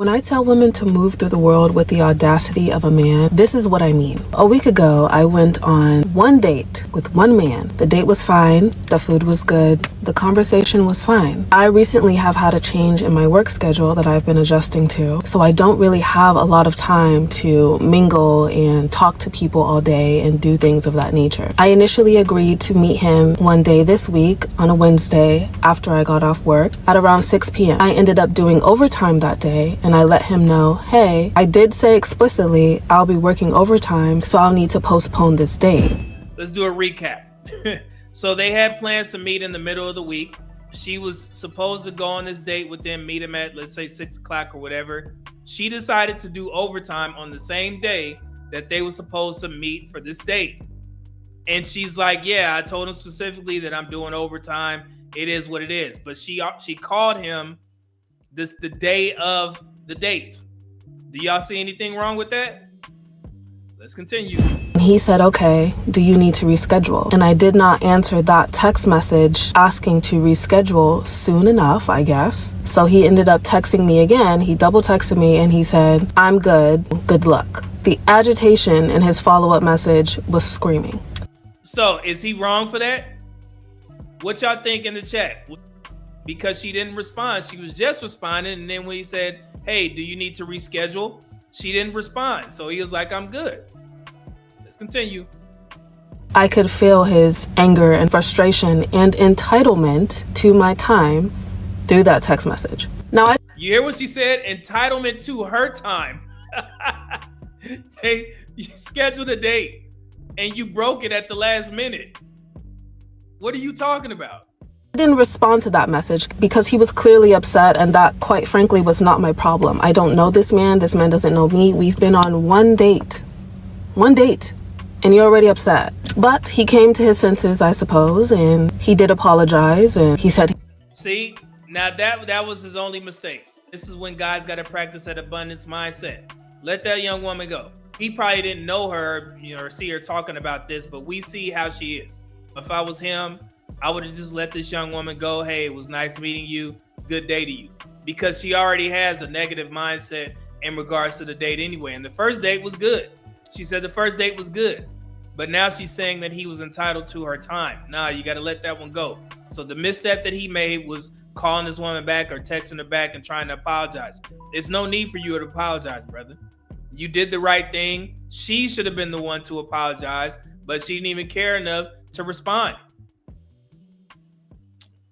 When I tell women to move through the world with the audacity of a man, this is what I mean. A week ago, I went on one date with one man. The date was fine. The food was good. The conversation was fine. I recently have had a change in my work schedule that I've been adjusting to, so I don't really have a lot of time to mingle and talk to people all day and do things of that nature. I initially agreed to meet him one day this week on a Wednesday after I got off work at around 6 p.m. I ended up doing overtime that day, and I let him know, hey, I did say explicitly I'll be working overtime, so I'll need to postpone this date. Let's do a recap. So they had plans to meet in the middle of the week. She was supposed to go on this date with them, meet him at, let's say, 6 o'clock or whatever. She decided to do overtime on the same day that they were supposed to meet for this date. And she's like, yeah, I told him specifically that I'm doing overtime. It is what it is. But she called him the day of the date. Do y'all see anything wrong with that? Let's continue. He said, okay, do you need to reschedule? And I did not answer that text message asking to reschedule soon enough, I guess. So he ended up texting me again. He double texted me and he said, I'm good. Good luck. The agitation in his follow-up message was screaming. So is he wrong for that? What y'all think in the chat? Because she didn't respond. She was just responding. And then when he said, hey, do you need to reschedule? She didn't respond. So he was like, I'm good. Let's continue. I could feel his anger and frustration and entitlement to my time through that text message. Now, you hear what she said? Entitlement to her time. You scheduled a date and you broke it at the last minute. What are you talking about? I didn't respond to that message because he was clearly upset, and that, quite frankly, was not my problem. I don't know this man. This man doesn't know me. We've been on one date, and you're already upset. But he came to his senses, I suppose, and he did apologize, and he said... See, now that was his only mistake. This is when guys got to practice that abundance mindset. Let that young woman go. He probably didn't know her, or see her talking about this, but we see how she is. If I was him, I would have just let this young woman go. Hey, it was nice meeting you. Good day to you. Because she already has a negative mindset in regards to the date anyway. And the first date was good. She said the first date was good. But now she's saying that he was entitled to her time. Nah, you got to let that one go. So the misstep that he made was calling this woman back or texting her back and trying to apologize. There's no need for you to apologize, brother. You did the right thing. She should have been the one to apologize, but she didn't even care enough to respond.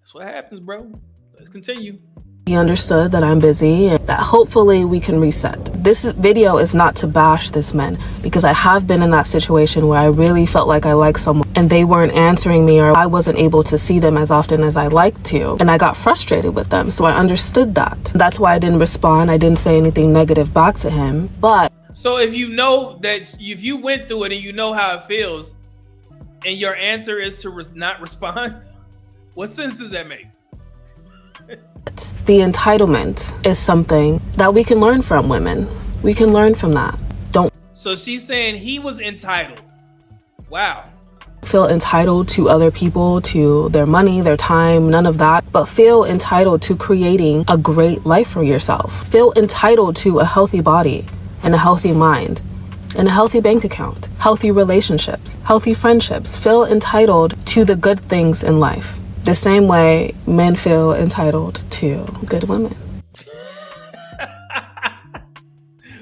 That's what happens, bro. Let's continue. He understood that I'm busy and that hopefully we can reset. This video is not to bash this man, because I have been in that situation where I really felt like I liked someone and they weren't answering me, or I wasn't able to see them as often as I liked to, and I got frustrated with them. So I understood that. That's why I didn't respond. I didn't say anything negative back to him. But so if you know that, if you went through it and you know how it feels, and your answer is to not respond, what sense does that make? The entitlement is something that we can learn from women. We can learn from that. Don't. So she's saying he was entitled. Wow. Feel entitled to other people, to their money, their time, none of that, but feel entitled to creating a great life for yourself. Feel entitled to a healthy body and a healthy mind and a healthy bank account, healthy relationships, healthy friendships. Feel entitled to the good things in life. The same way men feel entitled to good women.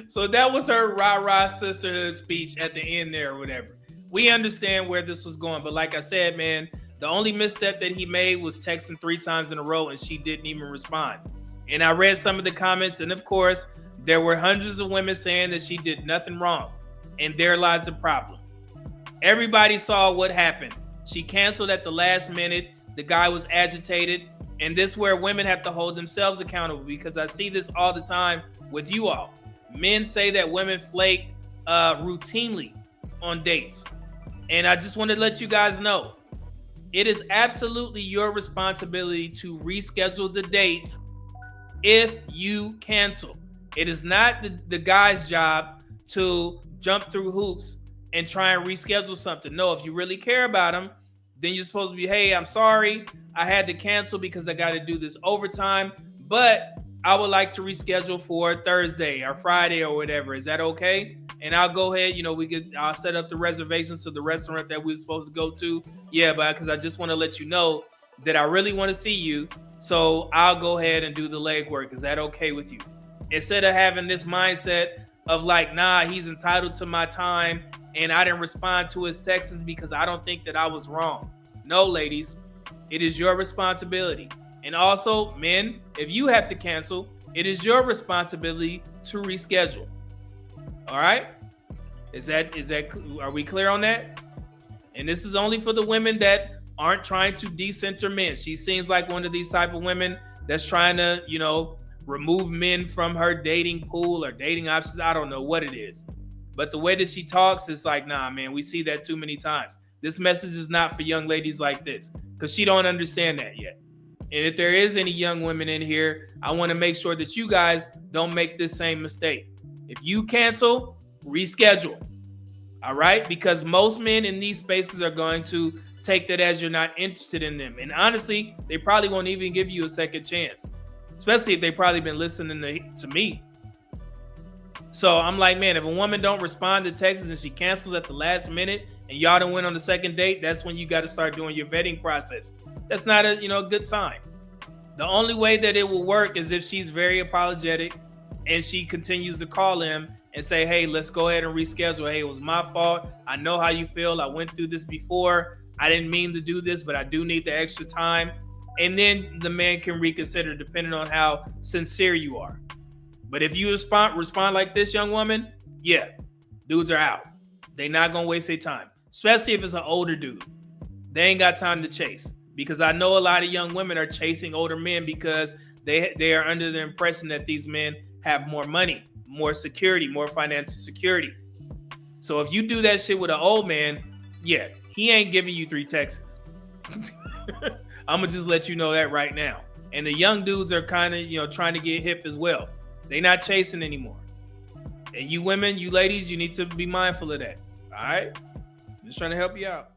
So that was her rah-rah sisterhood speech at the end there or whatever. We understand where this was going, but like I said, man, the only misstep that he made was texting 3 times in a row and she didn't even respond. And I read some of the comments, and of course, there were hundreds of women saying that she did nothing wrong, and there lies the problem. Everybody saw what happened. She canceled at the last minute. The guy was agitated, and this is where women have to hold themselves accountable, because I see this all the time with you all. Men say that women flake routinely on dates, and I just want to let you guys know, it is absolutely your responsibility to reschedule the date if you cancel. It is not the guy's job to jump through hoops and try and reschedule something. No, if you really care about him, then you're supposed to be, hey, I'm sorry, I had to cancel because I got to do this overtime, but I would like to reschedule for Thursday or Friday or whatever. Is that okay? And I'll go ahead, I'll set up the reservations to the restaurant that we're supposed to go to. Yeah, but because I just want to let you know that I really want to see you. So I'll go ahead and do the legwork. Is that okay with you? Instead of having this mindset of like, nah, he's entitled to my time and I didn't respond to his texts because I don't think that I was wrong. No, ladies, it is your responsibility. And also, men, if you have to cancel, it is your responsibility to reschedule. All right? Are we clear on that? And this is only for the women that aren't trying to decenter men. She seems like one of these type of women that's trying to, remove men from her dating pool or dating options. I don't know what it is. But the way that she talks is like, nah, man, we see that too many times. This message is not for young ladies like this because she don't understand that yet. And if there is any young women in here, I want to make sure that you guys don't make this same mistake. If you cancel, reschedule. All right? Because most men in these spaces are going to take that as you're not interested in them. And honestly, they probably won't even give you a second chance, especially if they've probably been listening to me. So I'm like, man, if a woman don't respond to texts and she cancels at the last minute and y'all done went on the second date, that's when you got to start doing your vetting process. That's not a good sign. The only way that it will work is if she's very apologetic and she continues to call him and say, hey, let's go ahead and reschedule. Hey, it was my fault. I know how you feel. I went through this before. I didn't mean to do this, but I do need the extra time. And then the man can reconsider depending on how sincere you are. But if you respond like this, young woman, yeah, dudes are out. They're not going to waste their time, especially if it's an older dude. They ain't got time to chase, because I know a lot of young women are chasing older men because they are under the impression that these men have more money, more security, more financial security. So if you do that shit with an old man, yeah, he ain't giving you 3 texts. I'm going to just let you know that right now. And the young dudes are kind of, trying to get hip as well. They're not chasing anymore. And you women, you ladies, you need to be mindful of that. All right? Just trying to help you out.